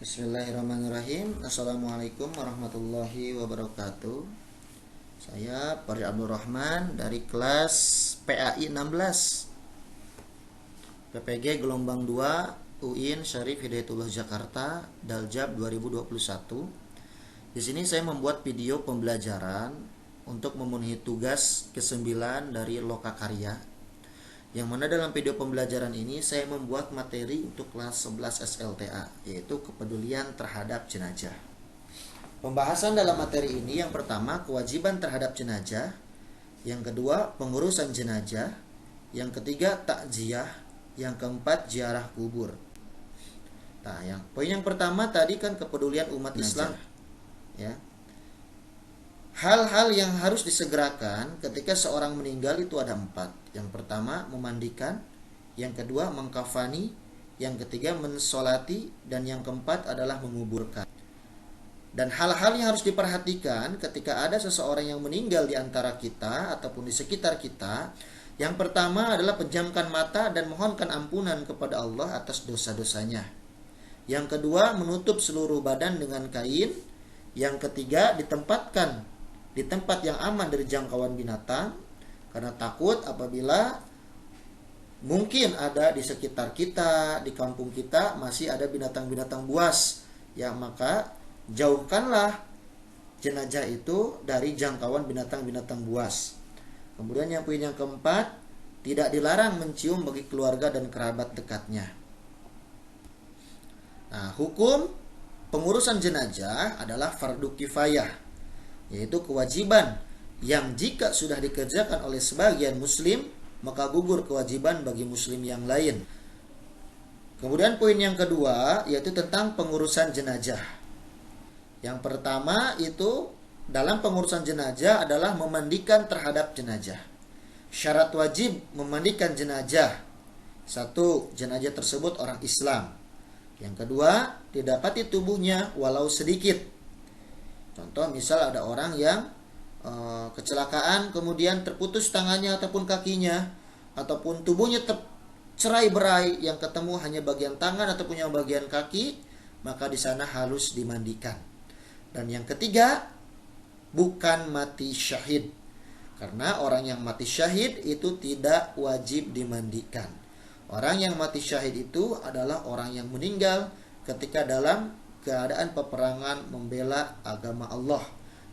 Bismillahirrahmanirrahim. Assalamualaikum warahmatullahi wabarakatuh. Saya Farid Abdul Rahman dari kelas PAI 16 PPG gelombang 2 UIN Syarif Hidayatullah Jakarta Daljab 2021. Di sini saya membuat video pembelajaran untuk memenuhi tugas ke-9 dari Lokakarya, yang mana dalam video pembelajaran ini saya membuat materi untuk kelas 11 SLTA, yaitu kepedulian terhadap jenazah. Pembahasan dalam materi ini yang pertama kewajiban terhadap jenazah, yang kedua pengurusan jenazah, yang ketiga takziah, yang keempat ziarah kubur. Nah, poin yang pertama tadi kan kepedulian umat Islam, ya. Hal-hal yang harus disegerakan ketika seorang meninggal itu ada 4. Yang pertama memandikan, yang kedua mengkafani, yang ketiga mensolati, dan yang keempat adalah menguburkan. Dan hal-hal yang harus diperhatikan ketika ada seseorang yang meninggal di antara kita ataupun di sekitar kita, yang pertama adalah pejamkan mata dan mohonkan ampunan kepada Allah atas dosa-dosanya. Yang kedua menutup seluruh badan dengan kain. Yang ketiga ditempatkan di tempat yang aman dari jangkauan binatang, karena takut apabila mungkin ada di sekitar kita, di kampung kita masih ada binatang-binatang buas, ya maka jauhkanlah jenazah itu dari jangkauan binatang-binatang buas. Kemudian yang poin yang keempat, tidak dilarang mencium bagi keluarga dan kerabat dekatnya. Nah, hukum pengurusan jenazah adalah fardu kifayah, yaitu kewajiban yang jika sudah dikerjakan oleh sebagian muslim, maka gugur kewajiban bagi muslim yang lain. Kemudian poin yang kedua yaitu tentang pengurusan jenazah. Yang pertama itu dalam pengurusan jenazah adalah memandikan terhadap jenazah. Syarat wajib memandikan jenazah: 1. Jenazah tersebut orang Islam. Yang kedua, didapati tubuhnya walau sedikit. Contoh misal ada orang yang kecelakaan kemudian terputus tangannya ataupun kakinya, ataupun tubuhnya tercerai-berai, yang ketemu hanya bagian tangan ataupun yang bagian kaki, maka di sana harus dimandikan. Dan yang ketiga, bukan mati syahid, karena orang yang mati syahid itu tidak wajib dimandikan. Orang yang mati syahid itu adalah orang yang meninggal ketika dalam keadaan peperangan membela agama Allah.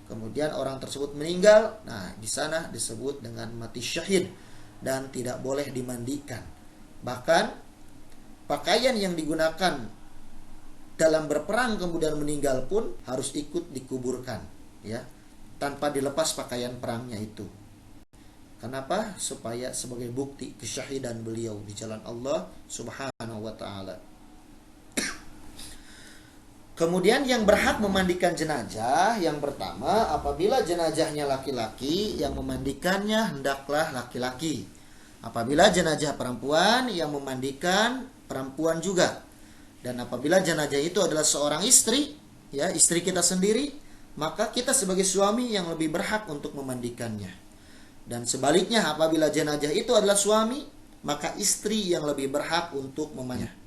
Kemudian orang tersebut meninggal, nah di sana disebut dengan mati syahid dan tidak boleh dimandikan. Bahkan pakaian yang digunakan dalam berperang kemudian meninggal pun harus ikut dikuburkan, ya, tanpa dilepas pakaian perangnya itu. Kenapa? Supaya sebagai bukti kesyahidan beliau di jalan Allah Subhanahu wa taala. Kemudian yang berhak memandikan jenazah, yang pertama apabila jenazahnya laki-laki, yang memandikannya hendaklah laki-laki. Apabila jenazah perempuan, yang memandikan perempuan juga. Dan apabila jenazah itu adalah seorang istri, ya, istri kita sendiri, maka kita sebagai suami yang lebih berhak untuk memandikannya. Dan sebaliknya apabila jenazah itu adalah suami, maka istri yang lebih berhak untuk memandikannya.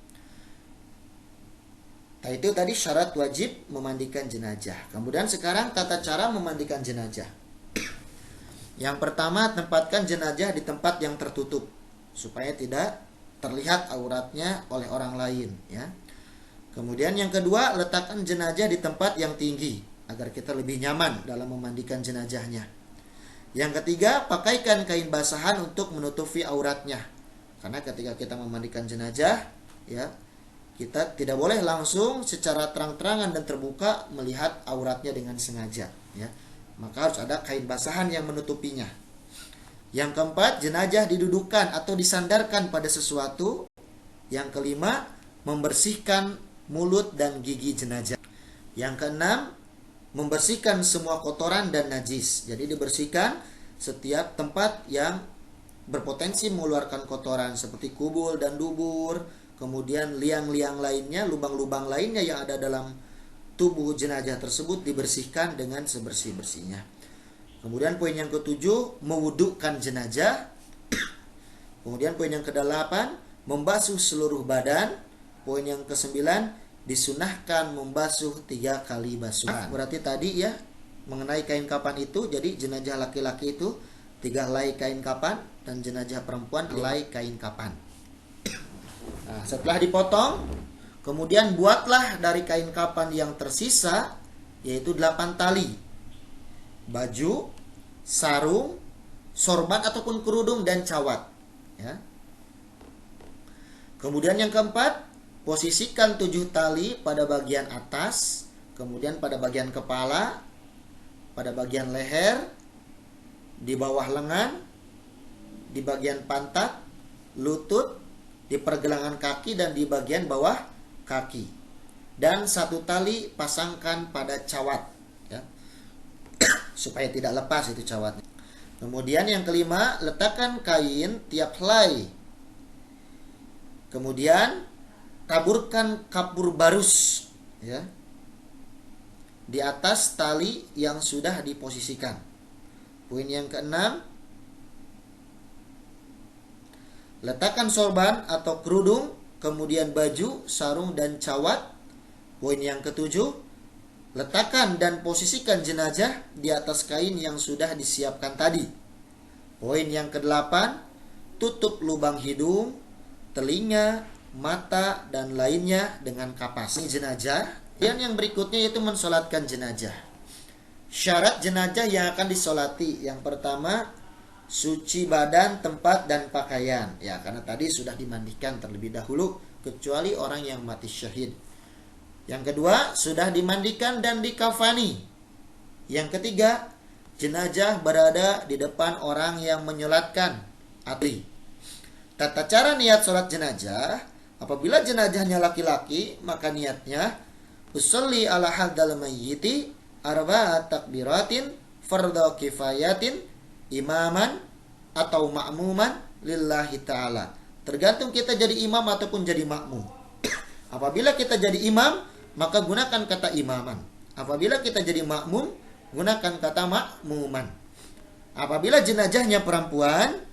Nah, itu tadi syarat wajib memandikan jenazah. Kemudian sekarang tata cara memandikan jenazah. Yang pertama, tempatkan jenazah di tempat yang tertutup supaya tidak terlihat auratnya oleh orang lain, ya. Kemudian yang kedua, letakkan jenazah di tempat yang tinggi agar kita lebih nyaman dalam memandikan jenazahnya. Yang ketiga, pakaikan kain basahan untuk menutupi auratnya. Karena ketika kita memandikan jenazah, ya, kita tidak boleh langsung secara terang-terangan dan terbuka melihat auratnya dengan sengaja, ya. Maka harus ada kain basahan yang menutupinya. Yang keempat, jenazah didudukkan atau disandarkan pada sesuatu. Yang kelima, membersihkan mulut dan gigi jenazah. Yang keenam, membersihkan semua kotoran dan najis. Jadi dibersihkan setiap tempat yang berpotensi mengeluarkan kotoran seperti kubur dan dubur. Kemudian liang-liang lainnya, lubang-lubang lainnya yang ada dalam tubuh jenazah tersebut dibersihkan dengan sebersih-bersihnya. Kemudian poin yang ketujuh, mewudukkan jenazah. Kemudian poin yang kedelapan, membasuh seluruh badan. Poin yang ke-9, disunahkan membasuh 3 kali basuhan. Berarti tadi ya mengenai kain kapan itu, jadi jenazah laki-laki itu 3 helai kain kapan dan jenazah perempuan helai kain kapan. Nah, setelah dipotong, kemudian buatlah dari kain kapan yang tersisa, yaitu 8 tali. Baju, sarung, sorban ataupun kerudung, dan cawat. Ya. Kemudian yang keempat, posisikan 7 tali pada bagian atas, kemudian pada bagian kepala, pada bagian leher, di bawah lengan, di bagian pantat, lutut, di pergelangan kaki, dan di bagian bawah kaki. Dan 1 tali pasangkan pada cawat, ya, supaya tidak lepas itu cawatnya. Kemudian yang kelima, letakkan kain tiap helai. Kemudian taburkan kapur barus, ya, di atas tali yang sudah diposisikan. Poin yang keenam, letakkan sorban atau kerudung, kemudian baju, sarung, dan cawat. Poin yang ketujuh, letakkan dan posisikan jenazah di atas kain yang sudah disiapkan tadi. Poin yang kedelapan, tutup lubang hidung, telinga, mata, dan lainnya dengan kapas. Ini jenazah. Dan yang berikutnya yaitu mensolatkan jenazah. Syarat jenazah yang akan disolati, yang pertama, suci badan, tempat, dan pakaian. Ya, karena tadi sudah dimandikan terlebih dahulu, kecuali orang yang mati syahid. Yang kedua, sudah dimandikan dan dikafani. Yang ketiga, jenazah berada di depan orang yang menyolatkan. Tata cara niat sholat jenazah, apabila jenazahnya laki-laki, maka niatnya usolli ala hadzal mayyiti arba'at takbiratin fardhu kifayatin imaman atau ma'muman lillahi ta'ala. Tergantung kita jadi imam ataupun jadi makmum. Apabila kita jadi imam, maka gunakan kata imaman. Apabila kita jadi makmum, gunakan kata makmuman. Apabila jenazahnya perempuan,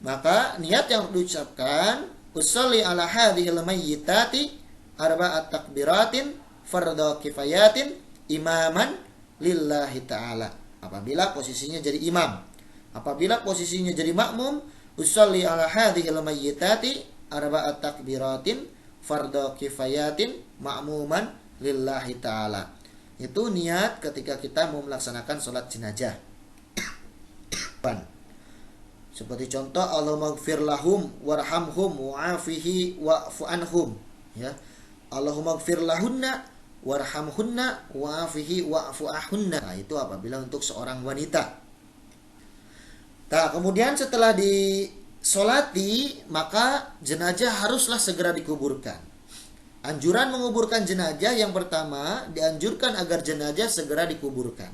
maka niat yang diucapkan usolli ala hadhil mayyitati arba'at takbiratin fardhu kifayatin imaman lillahi ta'ala. Apabila posisinya jadi imam. Apabila posisinya jadi makmum, usolli ala hadhil mayyitati arba'at takbiratin fardhu kifayatin ma'muman lillahi ta'ala. Itu niat ketika kita mau melaksanakan sholat jenazah. Seperti contoh, Allahumma gfir lahum warhamhum wa'afihi wa'fu anhum, ya. Allahumma gfir lahunna warhamhunna wa'afihi wa'fu ahunna. Nah, itu apabila untuk seorang wanita. Nah, kemudian setelah disolati, maka jenazah haruslah segera dikuburkan. Anjuran menguburkan jenazah, yang pertama, dianjurkan agar jenazah segera dikuburkan.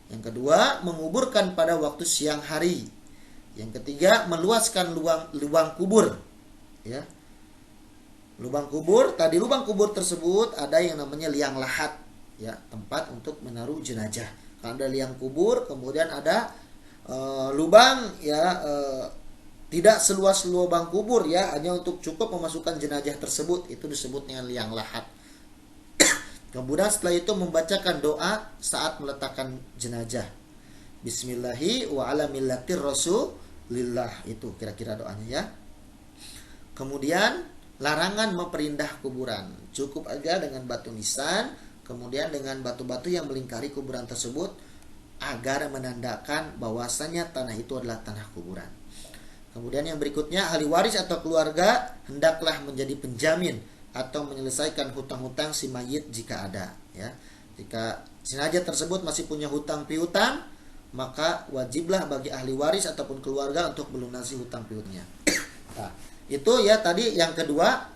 Yang kedua, menguburkan pada waktu siang hari. Yang ketiga, meluaskan lubang kubur, ya. Lubang kubur, tadi lubang kubur tersebut ada yang namanya liang lahat, ya, tempat untuk menaruh jenazah. Kalau ada liang kubur, kemudian ada lubang, ya, tidak seluas lubang kubur, ya, hanya untuk cukup memasukkan jenazah tersebut, itu disebut dengan liang lahat. Kemudian setelah itu membacakan doa saat meletakkan jenazah. Bismillahi wa ala millatir rasulillah, itu kira-kira doanya, ya. Kemudian larangan memperindah kuburan, cukup aja dengan batu nisan, kemudian dengan batu-batu yang melingkari kuburan tersebut agar menandakan bahwasanya tanah itu adalah tanah kuburan. Kemudian yang berikutnya, ahli waris atau keluarga hendaklah menjadi penjamin atau menyelesaikan hutang-hutang si mayit jika ada, ya. Jika jenazah tersebut masih punya hutang piutang, maka wajiblah bagi ahli waris ataupun keluarga untuk melunasi hutang piutangnya. Nah, itu ya tadi yang kedua,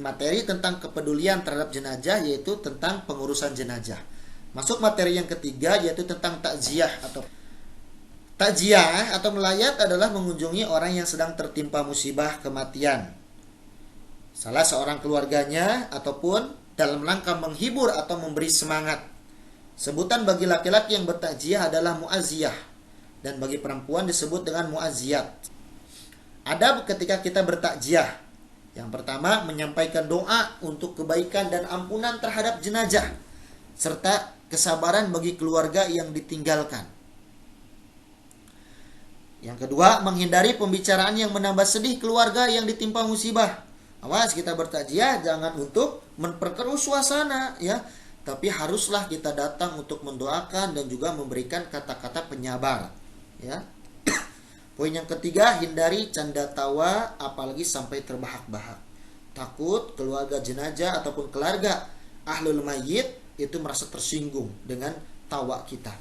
materi tentang kepedulian terhadap jenazah, yaitu tentang pengurusan jenazah. Masuk materi yang ketiga, yaitu tentang takziah atau melayat adalah mengunjungi orang yang sedang tertimpa musibah kematian, salah seorang keluarganya, ataupun dalam rangka menghibur atau memberi semangat. Sebutan bagi laki-laki yang bertakziah adalah muazziyah, dan bagi perempuan disebut dengan muazziyat. Ada ketika kita bertakziah, Yang pertama, menyampaikan doa untuk kebaikan dan ampunan terhadap jenazah, serta kesabaran bagi keluarga yang ditinggalkan. Yang kedua, menghindari pembicaraan yang menambah sedih keluarga yang ditimpa musibah. Awas, kita bertakziah jangan untuk memperkeruh suasana, ya. Tapi haruslah kita datang untuk mendoakan dan juga memberikan kata-kata penyabar, ya. Poin yang ketiga, hindari canda tawa apalagi sampai terbahak-bahak. Takut keluarga jenazah ataupun keluarga ahlul mayyit itu merasa tersinggung dengan tawa kita.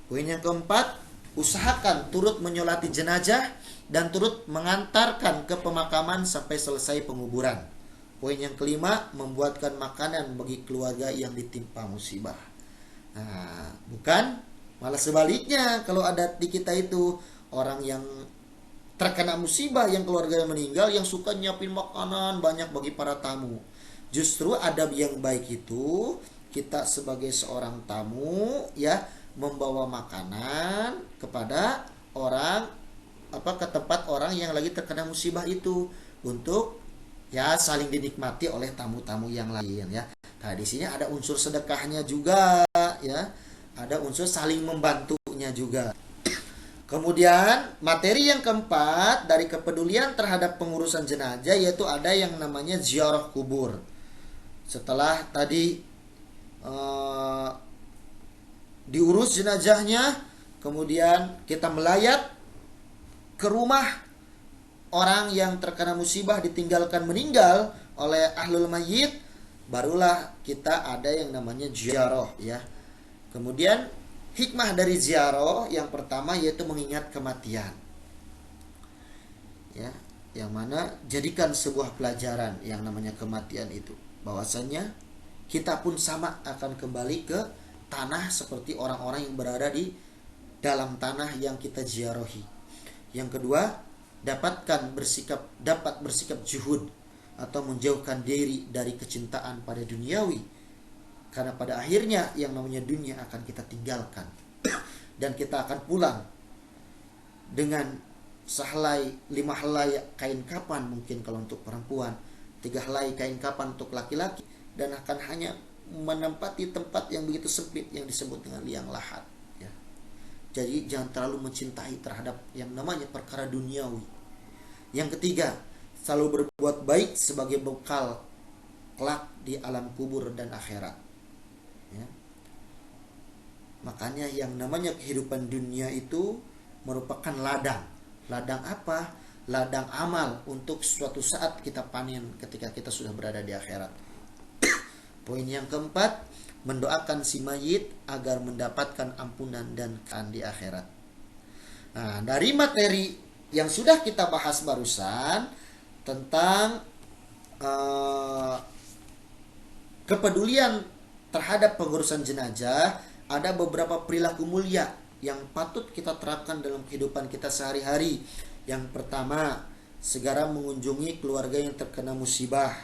Poin yang keempat, usahakan turut menyolati jenazah dan turut mengantarkan ke pemakaman sampai selesai penguburan. Poin yang kelima, membuatkan makanan bagi keluarga yang ditimpa musibah. Nah, bukan malah sebaliknya, kalau ada di kita itu orang yang terkena musibah, yang keluarganya meninggal, yang suka nyiapin makanan banyak bagi para tamu. Justru adab yang baik itu, kita sebagai seorang tamu, ya, membawa makanan kepada orang, ke tempat orang yang lagi terkena musibah itu, untuk ya saling dinikmati oleh tamu-tamu yang lain, ya. Nah, di sini ada unsur sedekahnya juga, ya. Ada unsur saling membantunya juga. Kemudian materi yang keempat dari kepedulian terhadap pengurusan jenazah, yaitu ada yang namanya ziarah kubur. Setelah tadi diurus jenazahnya, kemudian kita melayat ke rumah orang yang terkena musibah ditinggalkan meninggal oleh ahlul mayyit, barulah kita ada yang namanya ziarah, ya. Kemudian hikmah dari ziarah yang pertama yaitu mengingat kematian, ya, yang mana jadikan sebuah pelajaran yang namanya kematian itu, bahwasanya kita pun sama akan kembali ke tanah seperti orang-orang yang berada di dalam tanah yang kita ziarahi. Yang kedua, dapat bersikap juhud atau menjauhkan diri dari kecintaan pada duniawi, karena pada akhirnya yang namanya dunia akan kita tinggalkan dan kita akan pulang dengan sehelai 5 helai kain kapan mungkin kalau untuk perempuan, 3 helai kain kapan untuk laki-laki, dan akan hanya menempati tempat yang begitu sempit yang disebut dengan liang lahat, ya. Jadi jangan terlalu mencintai terhadap yang namanya perkara duniawi. Yang ketiga, selalu berbuat baik sebagai bekal kelak di alam kubur dan akhirat, ya. Makanya yang namanya kehidupan dunia itu merupakan ladang. Ladang apa? Ladang amal untuk suatu saat kita panen ketika kita sudah berada di akhirat. Poin yang keempat, mendoakan si mayit agar mendapatkan ampunan dan keadilan di akhirat. Nah, dari materi yang sudah kita bahas barusan tentang kepedulian terhadap pengurusan jenazah, ada beberapa perilaku mulia yang patut kita terapkan dalam kehidupan kita sehari-hari. Yang pertama, segera mengunjungi keluarga yang terkena musibah,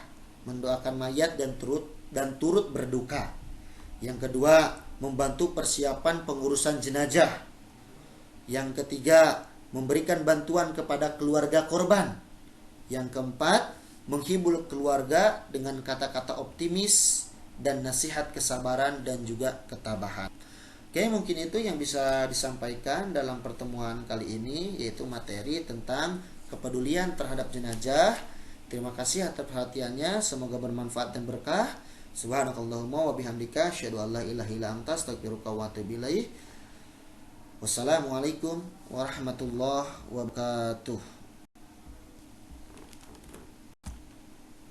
mendoakan mayat dan turut berduka. Yang kedua, membantu persiapan pengurusan jenazah. Yang ketiga, memberikan bantuan kepada keluarga korban. Yang keempat, menghibur keluarga dengan kata-kata optimis dan nasihat kesabaran dan juga ketabahan. Oke, mungkin itu yang bisa disampaikan dalam pertemuan kali ini, yaitu materi tentang kepedulian terhadap jenazah. Terima kasih atas perhatiannya, semoga bermanfaat dan berkah. Subhanakallahumma wa bihamdika asyhadu an la ilaha illa anta astaghfiruka wa atubu ilaik. Wassalamualaikum warahmatullahi wabarakatuh.